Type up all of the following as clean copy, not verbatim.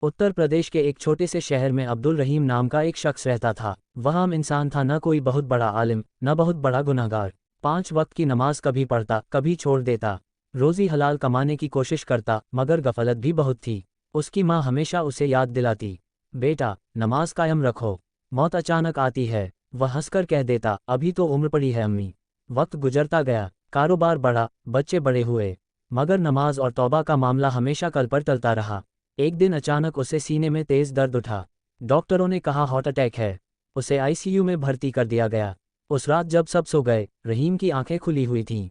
उत्तर प्रदेश के एक छोटे से शहर में अब्दुल रहीम नाम का एक शख्स रहता था। वह आम इंसान था, न कोई बहुत बड़ा आलिम, न बहुत बड़ा गुनहगार। 5 वक्त की नमाज कभी पढ़ता, कभी छोड़ देता। रोज़ी हलाल कमाने की कोशिश करता, मगर गफलत भी बहुत थी। उसकी माँ हमेशा उसे याद दिलाती, बेटा नमाज कायम रखो, मौत अचानक आती है। वह हंसकर कह देता, अभी तो उम्र पड़ी है अम्मी। वक्त गुजरता गया, कारोबार बढ़ा, बच्चे बड़े हुए, मगर नमाज और तौबा का मामला हमेशा कल पर टलता रहा। एक दिन अचानक उसे सीने में तेज दर्द उठा। डॉक्टरों ने कहा हार्ट अटैक है। उसे आईसीयू में भर्ती कर दिया गया। उस रात जब सब सो गए, रहीम की आंखें खुली हुई थीं।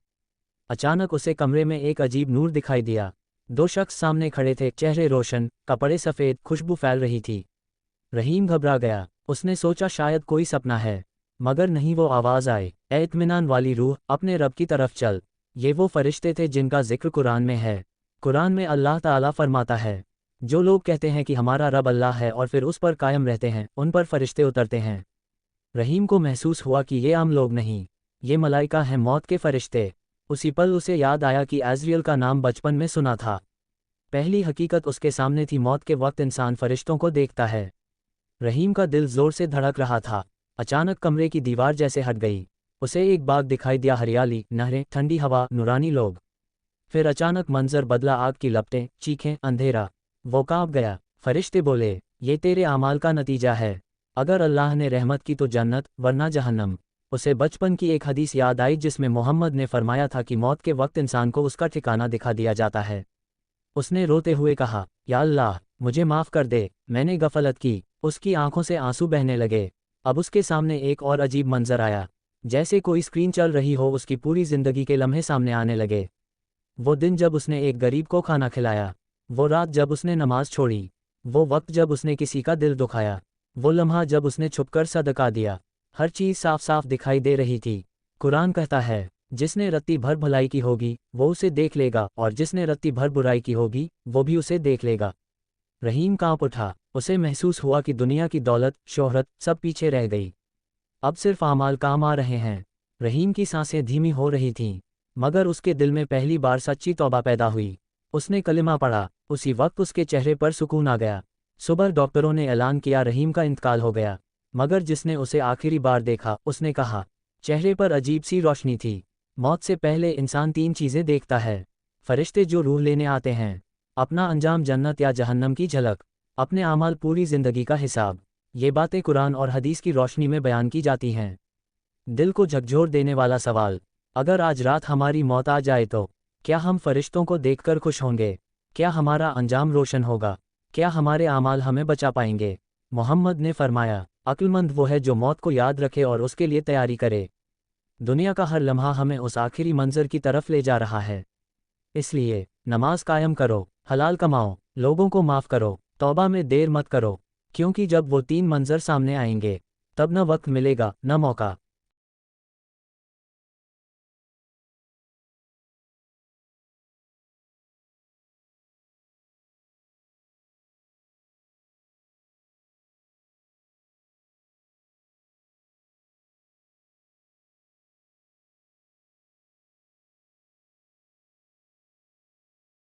अचानक उसे कमरे में एक अजीब नूर दिखाई दिया। 2 शख्स सामने खड़े थे, चेहरे रोशन, कपड़े सफ़ेद, खुशबू फैल रही थी। रहीम घबरा गया। उसने सोचा शायद कोई सपना है, मगर नहीं, वो आवाज़ आए, ए इत्मीनान वाली रूह, अपने रब की तरफ चल। ये वो फरिश्ते थे जिनका जिक्र कुरान में है। कुरान में अल्लाह ताला फरमाता है, जो लोग कहते हैं कि हमारा रब अल्लाह है और फिर उस पर कायम रहते हैं, उन पर फरिश्ते उतरते हैं। रहीम को महसूस हुआ कि ये आम लोग नहीं, ये मलाइका हैं, मौत के फरिश्ते। उसी पल उसे याद आया कि अज़रियल का नाम बचपन में सुना था। पहली हकीकत उसके सामने थी, मौत के वक्त इंसान फरिश्तों को देखता है। रहीम का दिल जोर से धड़क रहा था। अचानक कमरे की दीवार जैसे हट गई। उसे एक बाग दिखाई दिया, हरियाली, नहरें, ठंडी हवा, नूरानी लोग। फिर अचानक मंजर बदला, आग की लपटें, चीखें, अंधेरा। वो कांप गया। फरिश्ते बोले, ये तेरे आमाल का नतीजा है। अगर अल्लाह ने रहमत की तो जन्नत, वरना जहन्नम। उसे बचपन की एक हदीस याद आई जिसमें मोहम्मद ने फरमाया था कि मौत के वक्त इंसान को उसका ठिकाना दिखा दिया जाता है। उसने रोते हुए कहा, या अल्लाह, मुझे माफ़ कर दे, मैंने गफलत की। उसकी आंखों से आंसू बहने लगे। अब उसके सामने एक और अजीब मंजर आया, जैसे कोई स्क्रीन चल रही हो, उसकी पूरी जिंदगी के लम्हे सामने आने लगे। वो दिन जब उसने एक गरीब को खाना खिलाया, वो रात जब उसने नमाज छोड़ी, वो वक्त जब उसने किसी का दिल दुखाया, वो लम्हा जब उसने छुपकर सदका दिया। हर चीज़ साफ साफ दिखाई दे रही थी। कुरान कहता है, जिसने रत्ती भर भलाई की होगी वो उसे देख लेगा, और जिसने रत्ती भर बुराई की होगी वो भी उसे देख लेगा। रहीम कांप उठा। उसे महसूस हुआ कि दुनिया की दौलत, शोहरत, सब पीछे रह गई। अब सिर्फ आमाल काम आ रहे हैं। रहीम की सांसें धीमी हो रही थीं, मगर उसके दिल में पहली बार सच्ची तौबा पैदा हुई। उसने कलिमा पढ़ा। उसी वक्त उसके चेहरे पर सुकून आ गया। सुबह डॉक्टरों ने ऐलान किया, रहीम का इंतकाल हो गया। मगर जिसने उसे आखिरी बार देखा, उसने कहा, चेहरे पर अजीब सी रोशनी थी। मौत से पहले इंसान 3 चीज़ें देखता है, फरिश्ते जो रूह लेने आते हैं, अपना अंजाम जन्नत या जहन्नम की झलक, अपने आमाल पूरी ज़िंदगी का हिसाब। ये बातें कुरान और हदीस की रोशनी में बयान की जाती हैं। दिल को झकझोर देने वाला सवाल, अगर आज रात हमारी मौत आ जाए तो क्या हम फरिश्तों को देखकर खुश होंगे? क्या हमारा अंजाम रोशन होगा? क्या हमारे आमाल हमें बचा पाएंगे? मोहम्मद ने फरमाया, अक्लमंद वो है जो मौत को याद रखे और उसके लिए तैयारी करे। दुनिया का हर लम्हा हमें उस आखिरी मंजर की तरफ ले जा रहा है। इसलिए नमाज कायम करो, हलाल कमाओ, लोगों को माफ़ करो, तौबा में देर मत करो, क्योंकि जब वो 3 मंजर सामने आएंगे, तब न वक्त मिलेगा, न मौका।